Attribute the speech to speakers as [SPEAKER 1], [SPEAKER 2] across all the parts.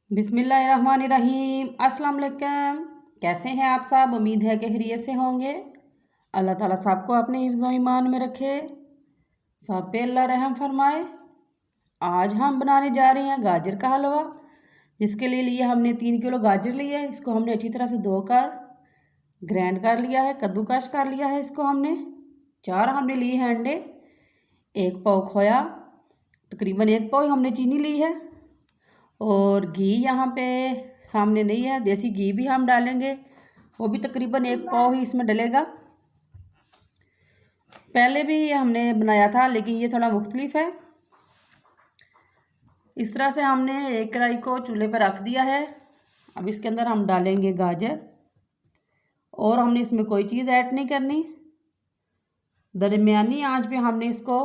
[SPEAKER 1] बिस्मिल्लाहिर्रहमानिर्रहीम। अस्सलाम वालेकुम। कैसे हैं आप सब? उम्मीद है कि खैरियत से होंगे। अल्लाह ताला सबको अपने हिफ्ज़ व ईमान में रखे, सब पे अल्लाह रहम फरमाए। आज हम बनाने जा रहे हैं गाजर का हलवा। जिसके लिए हमने 3 किलो गाजर लिया है। इसको हमने अच्छी तरह से धोकर ग्राइंड कर लिया है, कद्दूकश कर लिया है। इसको हमने 4 हमने लिए हैं अंडे, 1 पाव खोया, तकरीबन 1 पाव हमने चीनी ली है। और घी यहाँ पे सामने नहीं है, देसी घी भी हम डालेंगे, वो भी तकरीबन 1 पाव ही इसमें डलेगा। पहले भी हमने बनाया था लेकिन ये थोड़ा मुख्तलिफ है। इस तरह से हमने एक कढ़ाई को चूल्हे पर रख दिया है। अब इसके अंदर हम डालेंगे गाजर, और हमने इसमें कोई चीज़ ऐड नहीं करनी। दरमियानी आंच पे हमने इसको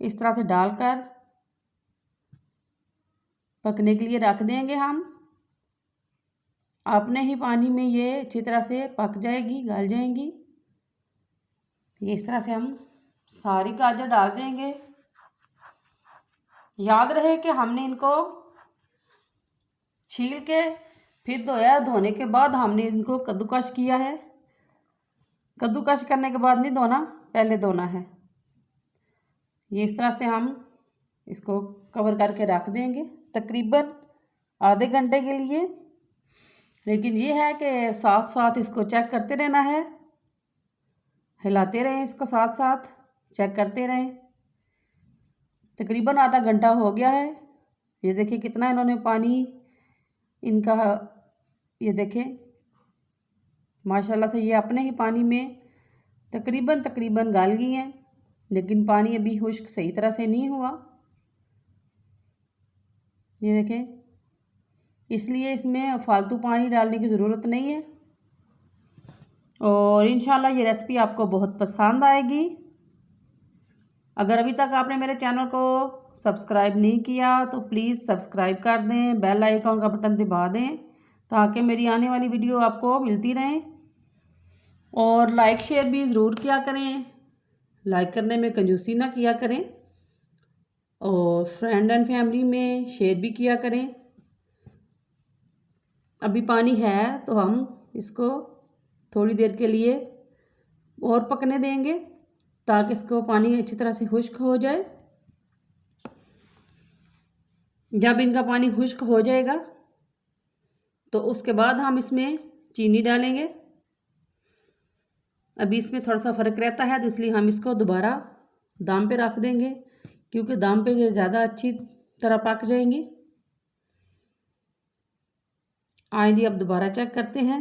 [SPEAKER 1] इस तरह से डालकर पकने के लिए रख देंगे। हम अपने ही पानी में ये अच्छी तरह से पक जाएगी, गल जाएंगी। ये इस तरह से हम सारी गाजर डाल देंगे। याद रहे कि हमने इनको छील के फिर धोया, धोने के बाद हमने इनको कद्दूकश किया है। कद्दूकश करने के बाद नहीं धोना, पहले धोना है। ये इस तरह से हम इसको कवर करके रख देंगे तकरीबन आधे घंटे के लिए। लेकिन ये है कि साथ साथ इसको चेक करते रहना है, हिलाते रहें इसको, साथ साथ चेक करते रहें। तकरीबन आधा घंटा हो गया है। ये देखिए कितना इन्होंने पानी इनका, ये देखें माशाल्लाह से ये अपने ही पानी में तकरीबन गल गई हैं। लेकिन पानी अभी खुश्क सही तरह से नहीं हुआ, ये देखें। इसलिए इसमें फालतू पानी डालने की ज़रूरत नहीं है। और इंशाल्लाह ये रेसिपी आपको बहुत पसंद आएगी। अगर अभी तक आपने मेरे चैनल को सब्सक्राइब नहीं किया तो प्लीज़ सब्सक्राइब कर दें, बेल आइकॉन का बटन दबा दें ताकि मेरी आने वाली वीडियो आपको मिलती रहे। और लाइक शेयर भी ज़रूर किया करें, लाइक करने में कंजूसी ना किया करें। और फ्रेंड एंड फैमिली में शेयर भी किया करें। अभी पानी है तो हम इसको थोड़ी देर के लिए और पकने देंगे ताकि इसको पानी अच्छी तरह से खुश्क हो जाए। जब इनका पानी खुश्क हो जाएगा तो उसके बाद हम इसमें चीनी डालेंगे। अभी इसमें थोड़ा सा फ़र्क रहता है तो इसलिए हम इसको दोबारा दाम पे रख देंगे, क्योंकि दाम पे ये ज़्यादा अच्छी तरह पक जाएंगी। आए जी, अब दोबारा चेक करते हैं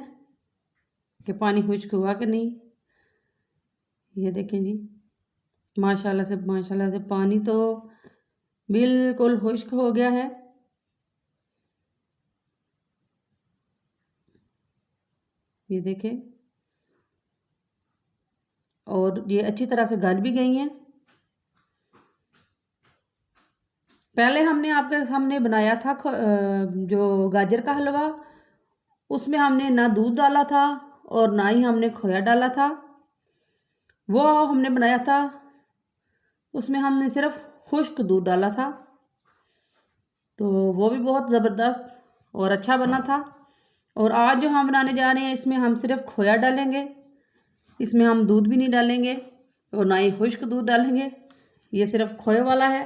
[SPEAKER 1] कि पानी खुश्क हुआ कि नहीं। ये देखें जी, माशाल्लाह से पानी तो बिल्कुल खुश्क हो गया है। ये देखें, और ये अच्छी तरह से गल भी गई हैं। पहले हमने आपके सामने बनाया था जो गाजर का हलवा, उसमें हमने ना दूध डाला था और ना ही हमने खोया डाला था। वो हमने बनाया था, उसमें हमने सिर्फ खुश्क दूध डाला था, तो वो भी बहुत ज़बरदस्त और अच्छा बना था। और आज जो हम बनाने जा रहे हैं इसमें हम सिर्फ खोया डालेंगे, इसमें हम दूध भी नहीं डालेंगे और ना ही खुश्क दूध डालेंगे। ये सिर्फ खोए वाला है।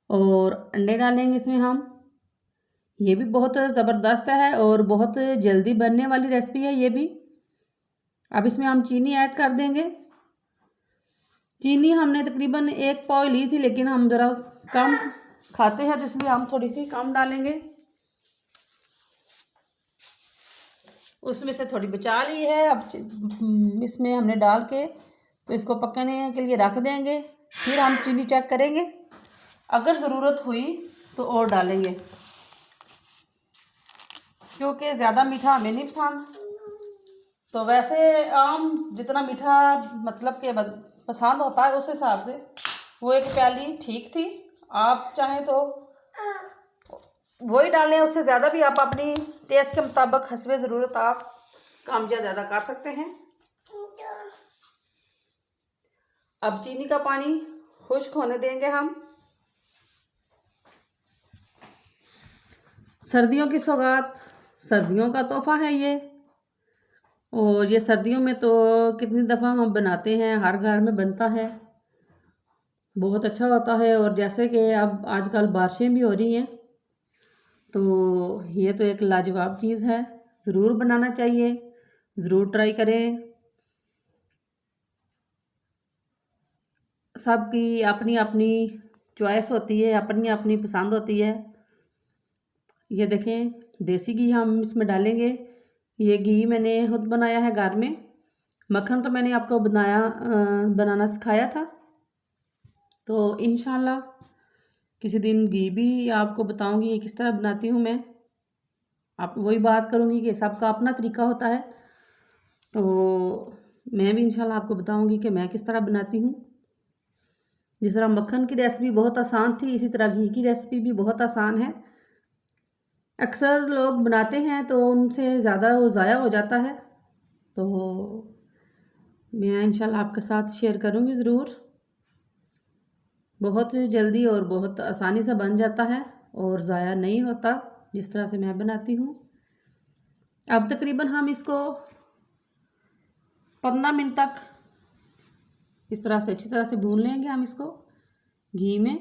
[SPEAKER 1] और अंडे डालेंगे इसमें हम। ये भी बहुत ज़बरदस्त है और बहुत जल्दी बनने वाली रेसिपी है ये भी। अब इसमें हम चीनी ऐड कर देंगे। चीनी हमने तकरीबन 1 पाव ली थी, लेकिन हम ज़रा कम खाते हैं तो इसलिए हम थोड़ी सी कम डालेंगे। उसमें से थोड़ी बचा ली है। अब इसमें हमने डाल के तो इसको पकने के लिए रख देंगे। फिर हम चीनी चेक करेंगे, अगर ज़रूरत हुई तो और डालेंगे, क्योंकि ज़्यादा मीठा हमें नहीं पसंद। तो वैसे आम जितना मीठा मतलब कि पसंद होता है उस हिसाब से वो 1 प्याली ठीक थी। आप चाहें तो वही डालें, उससे ज़्यादा भी आप अपनी टेस्ट के मुताबिक हस्बे ज़रूरत आप कम या ज़्यादा कर सकते हैं। अब चीनी का पानी खुश्क होने देंगे हम। सर्दियों की सौगात, सर्दियों का तोहफ़ा है ये। और ये सर्दियों में तो कितनी दफ़ा हम बनाते हैं, हर घर में बनता है, बहुत अच्छा होता है। और जैसे कि अब आजकल बारिशें भी हो रही हैं, तो ये तो एक लाजवाब चीज़ है, ज़रूर बनाना चाहिए, ज़रूर ट्राई करें। सबकी अपनी अपनी चॉइस होती है, अपनी अपनी पसंद होती है। ये देखें, देसी घी हम इसमें डालेंगे। ये घी मैंने खुद बनाया है घर में। मक्खन तो मैंने आपको बनाना सिखाया था, तो इंशाल्लाह किसी दिन घी भी आपको बताऊंगी ये किस तरह बनाती हूँ मैं। आप वही बात करूँगी कि सबका अपना तरीका होता है, तो मैं भी इंशाल्लाह आपको बताऊंगी कि मैं किस तरह बनाती हूँ। जिस तरह मक्खन की रेसिपी बहुत आसान थी, इसी तरह घी की रेसिपी भी बहुत आसान है। अक्सर लोग बनाते हैं तो उनसे ज़्यादा वो ज़ाया हो जाता है, तो मैं इंशाल्लाह आपके साथ शेयर करूँगी ज़रूर। बहुत जल्दी और बहुत आसानी से बन जाता है और ज़ाया नहीं होता, जिस तरह से मैं बनाती हूँ। अब तकरीबन हम इसको 15 मिनट तक इस तरह से अच्छी तरह से भून लेंगे हम इसको घी में।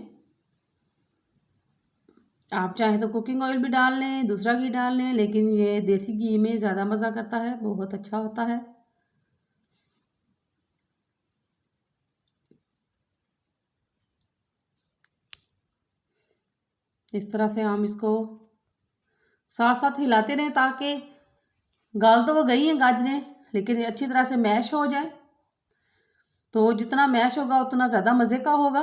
[SPEAKER 1] आप चाहे तो कुकिंग ऑयल भी डाल लें, दूसरा घी डाल लें, लेकिन ये देसी घी में ज़्यादा मज़ा करता है, बहुत अच्छा होता है। इस तरह से हम इसको साथ साथ हिलाते रहें, ताकि गाल तो वो गई हैं गाजरें, लेकिन अच्छी तरह से मैश हो जाए। तो जितना मैश होगा उतना ज़्यादा मज़े का होगा।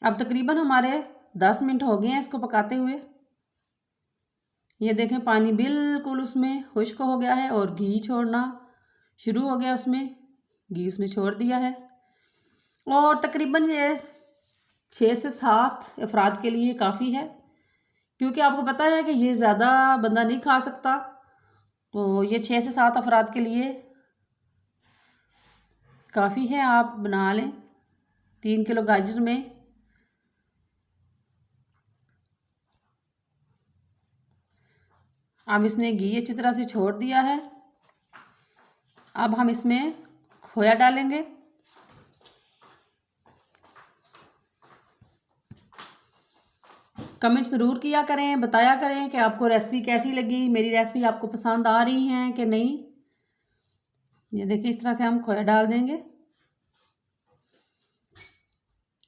[SPEAKER 1] अब तकरीबन हमारे 10 मिनट हो गए हैं इसको पकाते हुए। ये देखें, पानी बिल्कुल उसमें खुश्क हो गया है और घी छोड़ना शुरू हो गया, उसमें घी उसने छोड़ दिया है। और तकरीबन ये 6 से 7 अफराद के लिए काफ़ी है, क्योंकि आपको पता है कि ये ज़्यादा बंदा नहीं खा सकता, तो ये 6 से 7 अफराद के लिए काफ़ी है। आप बना लें 3 किलो गाजर में। अब इसने घी अच्छी तरह से छोड़ दिया है। अब हम इसमें खोया डालेंगे। कमेंट ज़रूर किया करें, बताया करें कि आपको रेसिपी कैसी लगी, मेरी रेसिपी आपको पसंद आ रही है कि नहीं। ये देखिए, इस तरह से हम खोया डाल देंगे।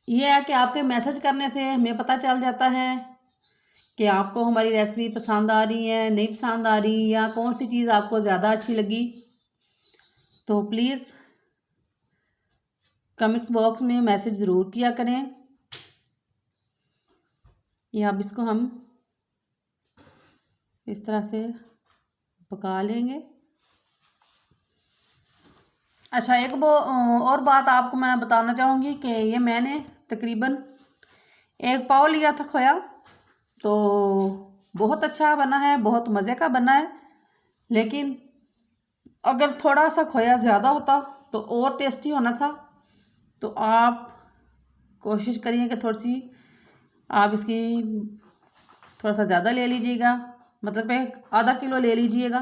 [SPEAKER 1] ये है कि आपके मैसेज करने से हमें पता चल जाता है कि आपको हमारी रेसिपी पसंद आ रही है, नहीं पसंद आ रही, या कौन सी चीज़ आपको ज़्यादा अच्छी लगी। तो प्लीज़ कमेंट्स बॉक्स में मैसेज ज़रूर किया करें। ये अब इसको हम इस तरह से पका लेंगे। अच्छा, एक और बात आपको मैं बताना चाहूँगी कि ये मैंने तकरीबन 1 पाव लिया था खोया, तो बहुत अच्छा बना है, बहुत मज़े का बना है। लेकिन अगर थोड़ा सा खोया ज़्यादा होता तो और टेस्टी होना था। तो आप कोशिश करिए कि थोड़ी सी आप इसकी थोड़ा सा ज़्यादा ले लीजिएगा, मतलब आधा किलो ले लीजिएगा,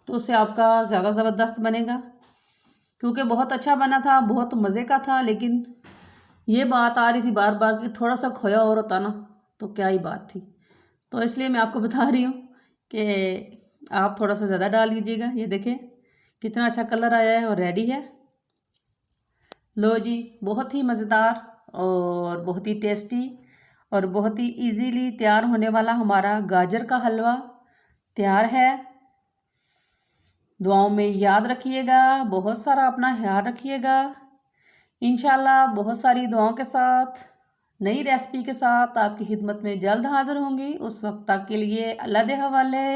[SPEAKER 1] तो उससे आपका ज़्यादा ज़बरदस्त बनेगा। क्योंकि बहुत अच्छा बना था, बहुत मज़े का था, लेकिन ये बात आ रही थी बार बार कि थोड़ा सा खोया और होता ना तो क्या ही बात थी। तो इसलिए मैं आपको बता रही हूँ कि आप थोड़ा सा ज़्यादा डाल लीजिएगा। ये देखें कितना अच्छा कलर आया है और रेडी है। लो जी, बहुत ही मज़ेदार और बहुत ही टेस्टी और बहुत ही इजीली तैयार होने वाला हमारा गाजर का हलवा तैयार है। दुआओं में याद रखिएगा, बहुत सारा अपना ख्याल रखिएगा। इंशाल्लाह बहुत सारी दुआओं के साथ, नई रेसिपी के साथ आपकी खिदमत में जल्द हाज़िर होंगी। उस वक्त तक के लिए अल्लाह दे हवाले।